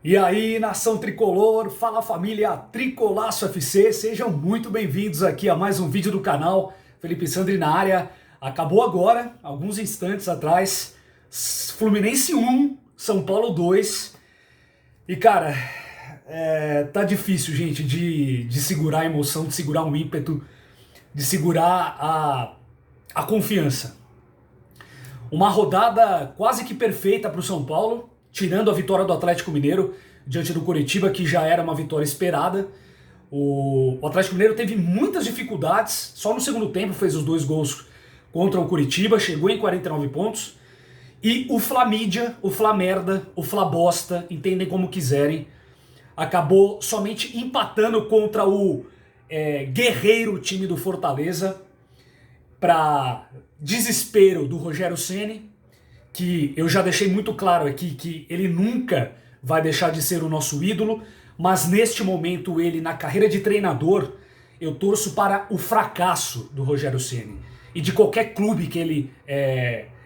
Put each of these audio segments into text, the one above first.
E aí, nação tricolor, fala família Tricolaço FC, sejam muito bem-vindos aqui a mais um vídeo do canal. Felipe Sandri na área. Acabou agora, alguns instantes atrás, Fluminense 1, São Paulo 2. E cara, tá difícil, gente, de segurar a emoção, de segurar um ímpeto, de segurar a confiança. Uma rodada quase que perfeita para o São Paulo, tirando a vitória do Atlético Mineiro diante do Coritiba, que já era uma vitória esperada. O Atlético Mineiro teve muitas dificuldades, só no segundo tempo fez os 2 gols contra o Coritiba, chegou em 49 pontos. E o Flamídia, o Flamerda, o Flabosta, entendem como quiserem, acabou somente empatando contra o guerreiro time do Fortaleza, para desespero do Rogério Ceni, que eu já deixei muito claro aqui que ele nunca vai deixar de ser o nosso ídolo, mas neste momento ele, na carreira de treinador, eu torço para o fracasso do Rogério Ceni e de qualquer clube que ele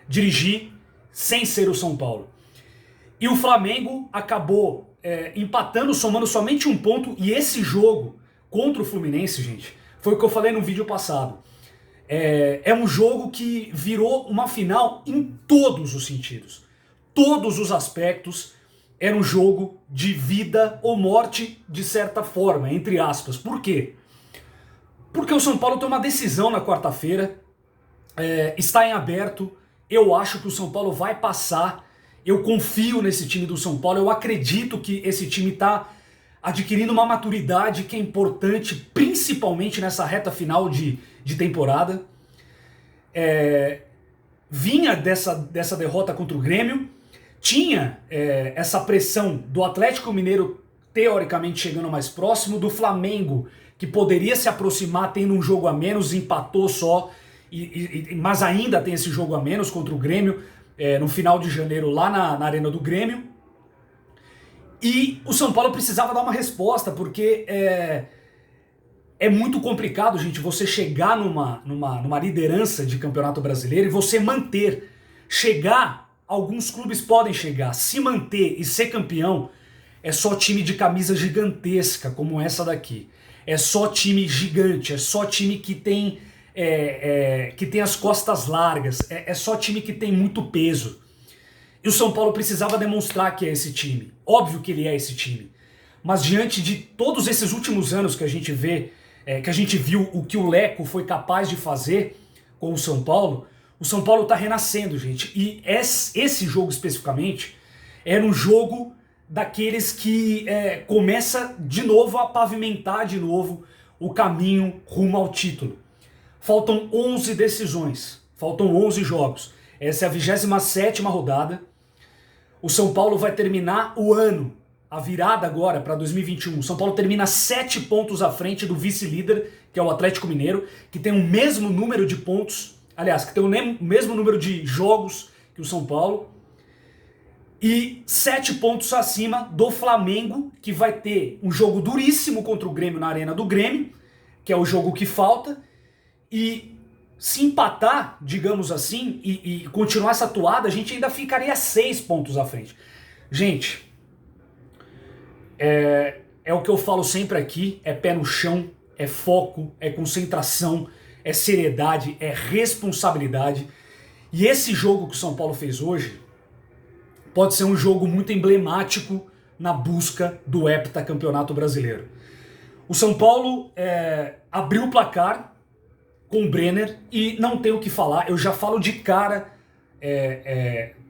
dirigir sem ser o São Paulo. E o Flamengo acabou empatando, somando somente 1 ponto, e esse jogo contra o Fluminense, gente, foi o que eu falei no vídeo passado. É um jogo que virou uma final em todos os sentidos. Todos os aspectos. Era um jogo de vida ou morte, de certa forma, entre aspas. Por quê? Porque o São Paulo tem uma decisão na quarta-feira, está em aberto. Eu acho que o São Paulo vai passar. Eu confio nesse time do São Paulo. Eu acredito que esse time está adquirindo uma maturidade que é importante, principalmente nessa reta final de temporada. Vinha dessa derrota contra o Grêmio, tinha essa pressão do Atlético Mineiro teoricamente chegando mais próximo, do Flamengo, que poderia se aproximar tendo um jogo a menos, empatou só, mas ainda tem esse jogo a menos contra o Grêmio, no final de janeiro lá na Arena do Grêmio. E o São Paulo precisava dar uma resposta, porque é muito complicado, gente, você chegar numa liderança de campeonato brasileiro e você manter. Alguns clubes podem chegar, se manter e ser campeão, é só time de camisa gigantesca, como essa daqui. É só time gigante, é só time que tem as costas largas, é só time que tem muito peso. E o São Paulo precisava demonstrar que é esse time. Óbvio que ele é esse time. Mas diante de todos esses últimos anos que a gente vê, que a gente viu o que o Leco foi capaz de fazer com o São Paulo está renascendo, gente. E esse jogo especificamente era um jogo daqueles que começa de novo a pavimentar de novo o caminho rumo ao título. Faltam 11 decisões, faltam 11 jogos. Essa é a 27ª rodada. O São Paulo vai terminar o ano, a virada agora para 2021. O São Paulo termina 7 pontos à frente do vice-líder, que é o Atlético Mineiro, que tem o mesmo número de pontos, aliás, que tem o mesmo número de jogos que o São Paulo, e 7 pontos acima do Flamengo, que vai ter um jogo duríssimo contra o Grêmio na Arena do Grêmio, que é o jogo que falta, e se empatar, digamos assim, e continuar essa toada, a gente ainda ficaria 6 pontos à frente. Gente, é o que eu falo sempre aqui, é pé no chão, é foco, é concentração, é seriedade, é responsabilidade. E esse jogo que o São Paulo fez hoje pode ser um jogo muito emblemático na busca do heptacampeonato brasileiro. O São Paulo abriu o placar com o Brenner e não tem o que falar, eu já falo de cara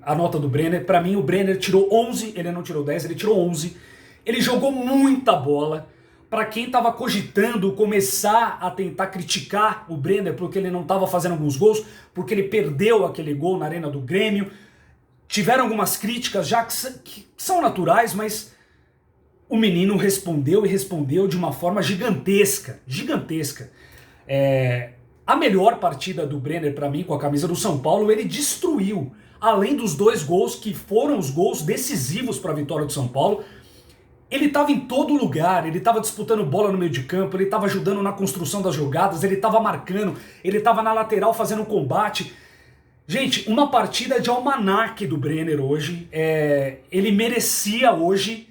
a nota do Brenner. Para mim o Brenner tirou 11, ele não tirou 10, ele tirou 11. Ele jogou muita bola. Para quem estava cogitando começar a tentar criticar o Brenner porque ele não estava fazendo alguns gols, porque ele perdeu aquele gol na Arena do Grêmio, tiveram algumas críticas já que são naturais, mas o menino respondeu e respondeu de uma forma gigantesca, gigantesca. A melhor partida do Brenner para mim com a camisa do São Paulo, ele destruiu. Além dos 2 gols que foram os gols decisivos para a vitória do São Paulo, ele estava em todo lugar, ele estava disputando bola no meio de campo, ele estava ajudando na construção das jogadas, ele estava marcando, ele estava na lateral fazendo um combate. Gente, uma partida de almanaque do Brenner hoje. Ele merecia hoje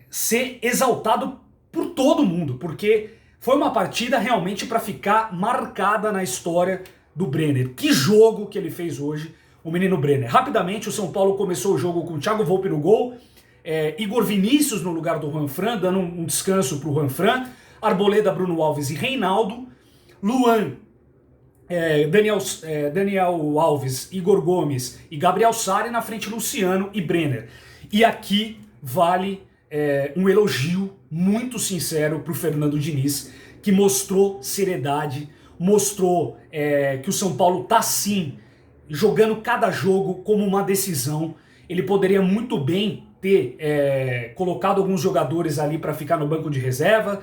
ser exaltado por todo mundo, porque foi uma partida realmente para ficar marcada na história do Brenner. Que jogo que ele fez hoje, o menino Brenner. Rapidamente, o São Paulo começou o jogo com o Thiago Volpi no gol, Igor Vinícius no lugar do Juanfran, dando um descanso para o Juanfran, Arboleda, Bruno Alves e Reinaldo, Luan, Daniel Alves, Igor Gomes e Gabriel Sari, na frente Luciano e Brenner. E aqui vale um elogio muito sincero para o Fernando Diniz, que mostrou seriedade, mostrou que o São Paulo tá sim jogando cada jogo como uma decisão. Ele poderia muito bem ter colocado alguns jogadores ali para ficar no banco de reserva,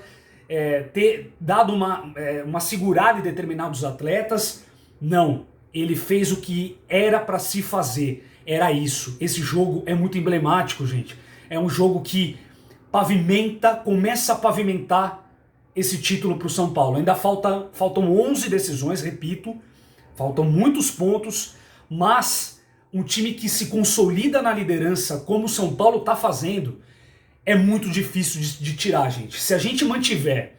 ter dado uma segurada em determinados atletas. Não, ele fez o que era para se fazer, era isso. Esse jogo é muito emblemático, gente. É um jogo que começa a pavimentar esse título para o São Paulo. Ainda faltam 11 decisões, repito, faltam muitos pontos, mas um time que se consolida na liderança, como o São Paulo está fazendo, é muito difícil de tirar, gente. Se a gente mantiver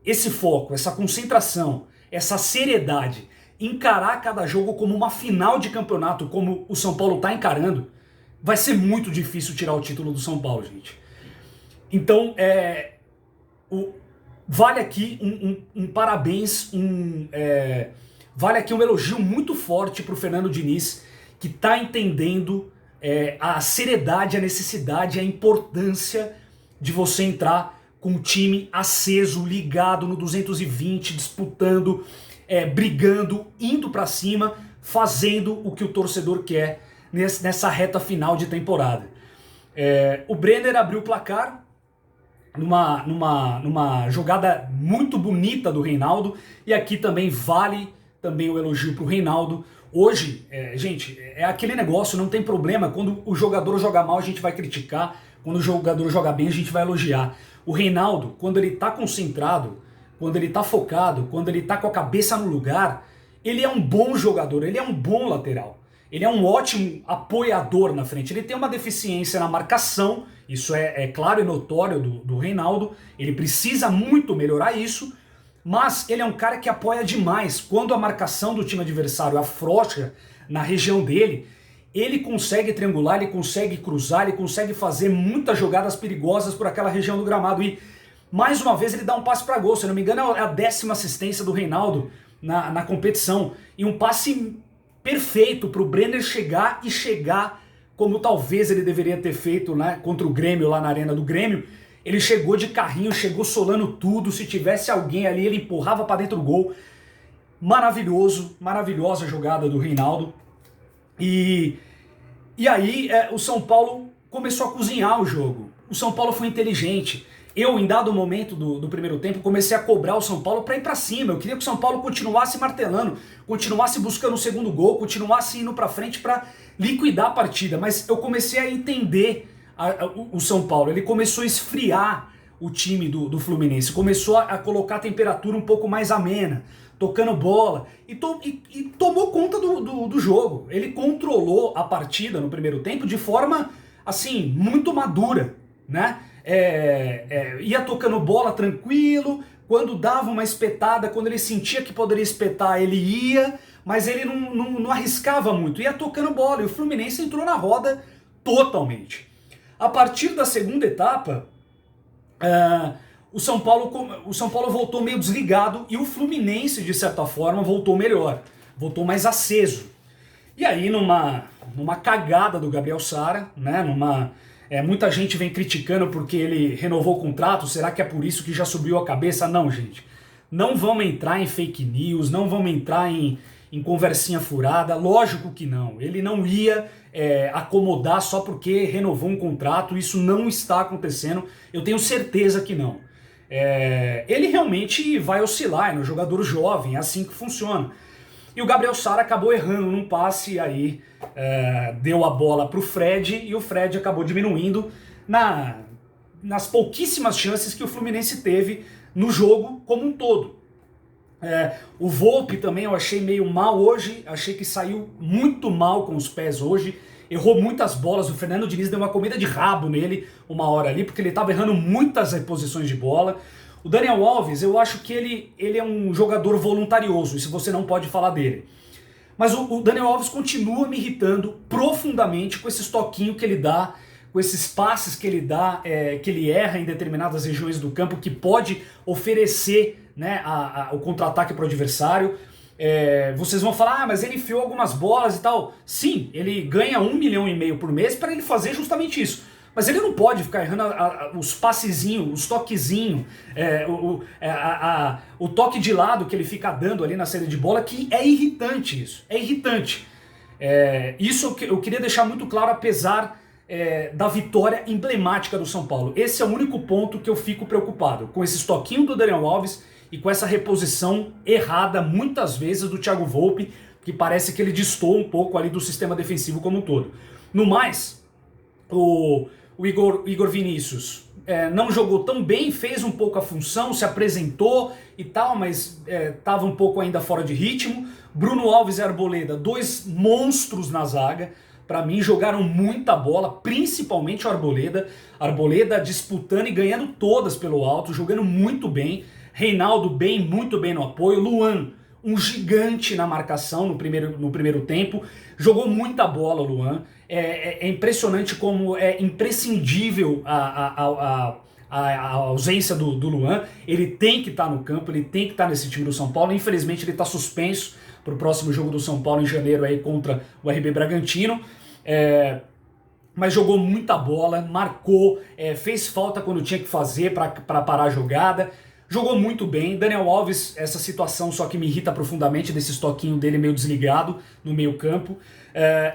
esse foco, essa concentração, essa seriedade, encarar cada jogo como uma final de campeonato, como o São Paulo está encarando, vai ser muito difícil tirar o título do São Paulo, gente. Então, vale aqui um parabéns, vale aqui um elogio muito forte para o Fernando Diniz, que está entendendo a seriedade, a necessidade, a importância de você entrar com o time aceso, ligado no 220, disputando, brigando, indo para cima, fazendo o que o torcedor quer nessa reta final de temporada. O Brenner abriu o placar numa jogada muito bonita do Reinaldo, e aqui também vale também o elogio para o Reinaldo. Hoje, gente, é aquele negócio, não tem problema. Quando o jogador joga mal, a gente vai criticar. Quando o jogador joga bem, a gente vai elogiar. O Reinaldo, quando ele tá concentrado, quando ele tá focado, quando ele tá com a cabeça no lugar, ele é um bom jogador, ele é um bom lateral. Ele é um ótimo apoiador na frente. Ele tem uma deficiência na marcação, isso é claro e notório do Reinaldo. Ele precisa muito melhorar isso, mas ele é um cara que apoia demais. Quando a marcação do time adversário afrouxa na região dele, ele consegue triangular, ele consegue cruzar, ele consegue fazer muitas jogadas perigosas por aquela região do gramado. E, mais uma vez, ele dá um passe para gol. Se não me engano, é a 10ª assistência do Reinaldo na competição. E um passe perfeito para o Brenner chegar como talvez ele deveria ter feito, né, contra o Grêmio, lá na arena do Grêmio. Ele chegou de carrinho, chegou solando tudo. Se tivesse alguém ali, ele empurrava para dentro do gol. Maravilhoso, maravilhosa jogada do Reinaldo. E aí o São Paulo começou a cozinhar o jogo. O São Paulo foi inteligente. Eu, em dado momento do primeiro tempo, comecei a cobrar o São Paulo para ir para cima. Eu queria que o São Paulo continuasse martelando, continuasse buscando o segundo gol, continuasse indo para frente para liquidar a partida. Mas eu comecei a entender o São Paulo. Ele começou a esfriar o time do Fluminense, começou a colocar a temperatura um pouco mais amena, tocando bola, e tomou conta do jogo. Ele controlou a partida no primeiro tempo de forma, assim, muito madura, né? Ia tocando bola tranquilo, quando dava uma espetada, quando ele sentia que poderia espetar, ele ia, mas ele não arriscava muito, ia tocando bola, e o Fluminense entrou na roda totalmente. A partir da segunda etapa, o São Paulo voltou meio desligado, e o Fluminense, de certa forma, voltou melhor, voltou mais aceso. E aí, numa cagada do Gabriel Sara, né, muita gente vem criticando porque ele renovou o contrato, será que é por isso que já subiu a cabeça? Não, gente. Não vamos entrar em fake news, não vamos entrar em conversinha furada, lógico que não. Ele não ia acomodar só porque renovou um contrato, isso não está acontecendo, eu tenho certeza que não. Ele realmente vai oscilar, é um jogador jovem, é assim que funciona. E o Gabriel Sara acabou errando num passe, e aí deu a bola para o Fred, e o Fred acabou diminuindo nas pouquíssimas chances que o Fluminense teve no jogo como um todo. O Volpi também eu achei meio mal hoje, achei que saiu muito mal com os pés hoje. errou muitas bolas, o Fernando Diniz deu uma comida de rabo nele uma hora ali, porque ele estava errando muitas reposições de bola. O Daniel Alves, eu acho que ele é um jogador voluntarioso, isso você não pode falar dele. Mas o Daniel Alves continua me irritando profundamente com esses toquinhos que ele dá, com esses passes que ele dá, que ele erra em determinadas regiões do campo, que pode oferecer, né, o contra-ataque para o adversário. Vocês vão falar, mas ele enfiou algumas bolas e tal. Sim, ele ganha 1,5 milhão por mês para ele fazer justamente isso. Mas ele não pode ficar errando os passezinhos, os toquezinhos, o toque de lado que ele fica dando ali na saída de bola, que é irritante isso, é irritante. Isso eu queria deixar muito claro, apesar da vitória emblemática do São Paulo. Esse é o único ponto que eu fico preocupado, com esses toquinhos do Daniel Alves e com essa reposição errada, muitas vezes, do Thiago Volpi, que parece que ele destoa um pouco ali do sistema defensivo como um todo. No mais, o Igor Vinícius não jogou tão bem, fez um pouco a função, se apresentou e tal, mas estava um pouco ainda fora de ritmo. Bruno Alves e Arboleda, dois monstros na zaga, para mim jogaram muita bola, principalmente o Arboleda. Arboleda disputando e ganhando todas pelo alto, jogando muito bem. Reinaldo muito bem no apoio. Luan, um gigante na marcação no primeiro tempo. Jogou muita bola o Luan. É impressionante como é imprescindível a ausência do Luan. Ele tem que estar no campo, ele tem que estar nesse time do São Paulo. Infelizmente ele está suspenso para o próximo jogo do São Paulo em janeiro aí contra o RB Bragantino. Mas jogou muita bola, marcou, fez falta quando tinha que fazer para parar a jogada. Jogou muito bem. Daniel Alves, essa situação só que me irrita profundamente, desse toquinho dele meio desligado no meio campo.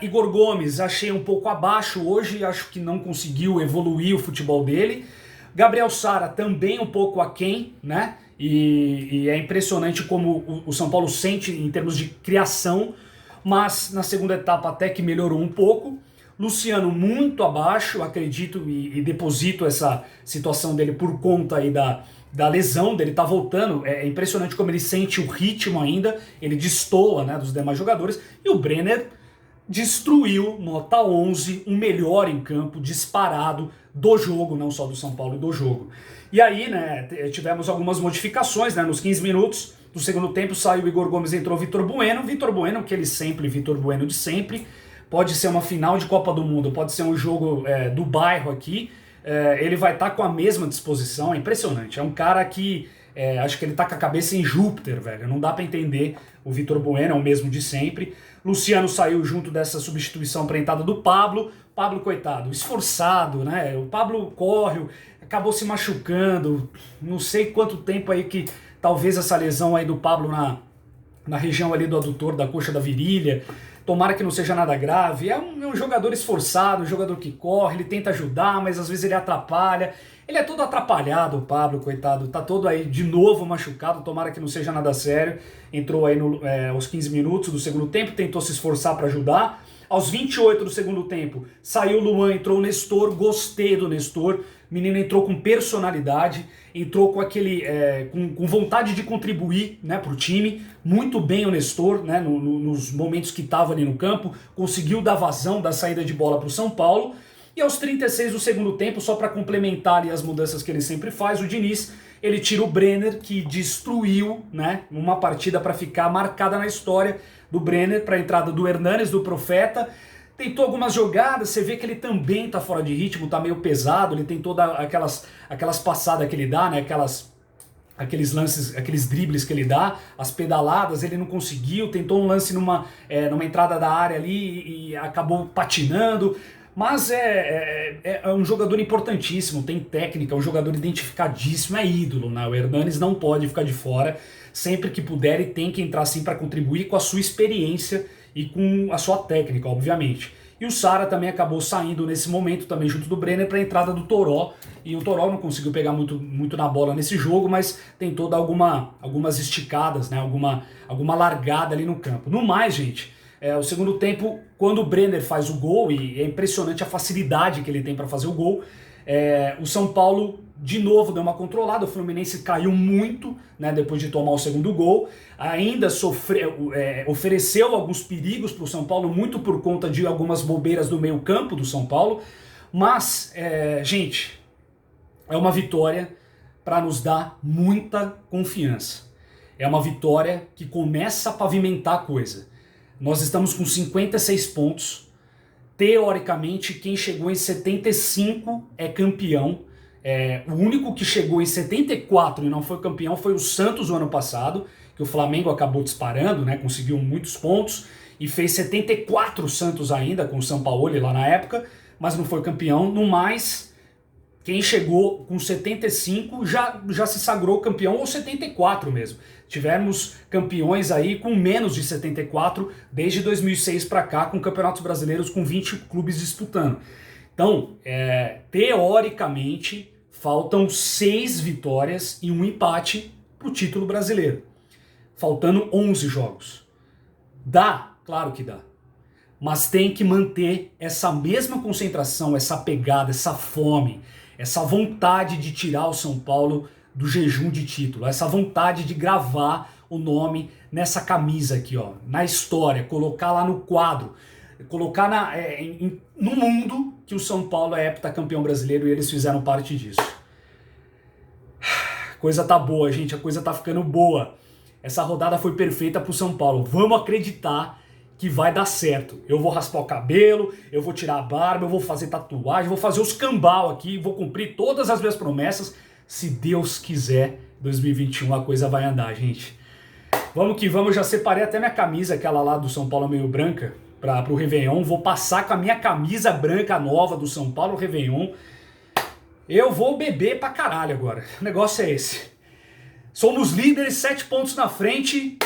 Igor Gomes, achei um pouco abaixo hoje, acho que não conseguiu evoluir o futebol dele. Gabriel Sara também um pouco aquém, né? E é impressionante como o São Paulo sente em termos de criação, mas na segunda etapa até que melhorou um pouco. Luciano muito abaixo, acredito e deposito essa situação dele por conta aí da lesão dele, tá voltando. É impressionante como ele sente o ritmo ainda, ele destoa, né, dos demais jogadores. E o Brenner destruiu, nota 11, o melhor em campo, disparado do jogo, não só do São Paulo e do jogo. E aí, né, tivemos algumas modificações, né, nos 15 minutos do segundo tempo saiu o Igor Gomes, entrou o Vitor Bueno, Vitor Bueno de sempre. Pode ser uma final de Copa do Mundo, pode ser um jogo do bairro aqui, ele vai estar com a mesma disposição, é impressionante. É um cara que, acho que ele tá com a cabeça em Júpiter, velho, não dá pra entender. O Vitor Bueno é o mesmo de sempre. Luciano saiu junto dessa substituição para a entrada do Pablo. Pablo, coitado, esforçado, né? O Pablo corre, acabou se machucando, não sei quanto tempo aí que talvez essa lesão aí do Pablo na região ali do adutor, da coxa da virilha. Tomara que não seja nada grave. É um jogador esforçado, um jogador que corre, ele tenta ajudar, mas às vezes ele atrapalha. Ele é todo atrapalhado, o Pablo, coitado. Tá todo aí de novo machucado, tomara que não seja nada sério. Entrou aí aos 15 minutos do segundo tempo, tentou se esforçar para ajudar. Aos 28 do segundo tempo, saiu o Luan, entrou o Nestor, gostei do Nestor. O menino entrou com personalidade, entrou com aquele com vontade de contribuir, né, para o time. Muito bem o Nestor, né, nos momentos que estava ali no campo, conseguiu dar vazão da saída de bola para o São Paulo. E aos 36 do segundo tempo, só para complementar ali as mudanças que ele sempre faz, o Diniz, ele tira o Brenner, que destruiu, né, uma partida para ficar marcada na história do Brenner, para a entrada do Hernanes, do Profeta. Tentou algumas jogadas, você vê que ele também tá fora de ritmo, tá meio pesado, ele tem todas aquelas passadas que ele dá, né, aqueles lances, aqueles dribles que ele dá, as pedaladas, ele não conseguiu, tentou um lance numa entrada da área ali e acabou patinando. Mas é um jogador importantíssimo, tem técnica, é um jogador identificadíssimo, é ídolo, né? O Hernanes não pode ficar de fora, sempre que puder ele tem que entrar assim para contribuir com a sua experiência e com a sua técnica, obviamente. E o Sara também acabou saindo nesse momento, também junto do Brenner, para a entrada do Toró, e o Toró não conseguiu pegar muito na bola nesse jogo, mas tentou dar algumas esticadas, né? alguma largada ali no campo. No mais, gente... o segundo tempo, quando o Brenner faz o gol, e é impressionante a facilidade que ele tem para fazer o gol, O São Paulo de novo deu uma controlada, o Fluminense caiu muito, né, depois de tomar o segundo gol, ainda ofereceu alguns perigos para o São Paulo, muito por conta de algumas bobeiras do meio campo do São Paulo, mas, gente, é uma vitória para nos dar muita confiança. É uma vitória que começa a pavimentar a coisa. Nós estamos com 56 pontos, teoricamente quem chegou em 75 é campeão. O único que chegou em 74 e não foi campeão foi o Santos o ano passado, que o Flamengo acabou disparando, né, conseguiu muitos pontos e fez 74 o Santos ainda, com o Sampaoli lá na época, mas não foi campeão. No mais, quem chegou com 75 já se sagrou campeão, ou 74 mesmo. Tivemos campeões aí com menos de 74 desde 2006 para cá, com campeonatos brasileiros com 20 clubes disputando. Então, teoricamente, faltam 6 vitórias e um empate para o título brasileiro. Faltando 11 jogos. Dá? Claro que dá. Mas tem que manter essa mesma concentração, essa pegada, essa fome, essa vontade de tirar o São Paulo do jejum de título, essa vontade de gravar o nome nessa camisa aqui, ó, na história, colocar lá no quadro, colocar no mundo que o São Paulo é heptacampeão brasileiro e eles fizeram parte disso. A coisa tá boa, gente, a coisa tá ficando boa. Essa rodada foi perfeita pro São Paulo. Vamos acreditar que vai dar certo. Eu vou raspar o cabelo, eu vou tirar a barba, eu vou fazer tatuagem, vou fazer os cambal aqui, vou cumprir todas as minhas promessas. Se Deus quiser, 2021 a coisa vai andar, gente. Vamos que vamos, já separei até minha camisa, aquela lá do São Paulo meio branca, pro Réveillon. Vou passar com a minha camisa branca nova do São Paulo Réveillon. Eu vou beber pra caralho agora. O negócio é esse. Somos líderes, 7 pontos na frente.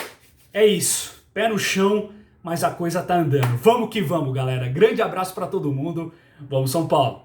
É isso. Pé no chão, mas a coisa tá andando. Vamos que vamos, galera. Grande abraço pra todo mundo. Vamos, São Paulo.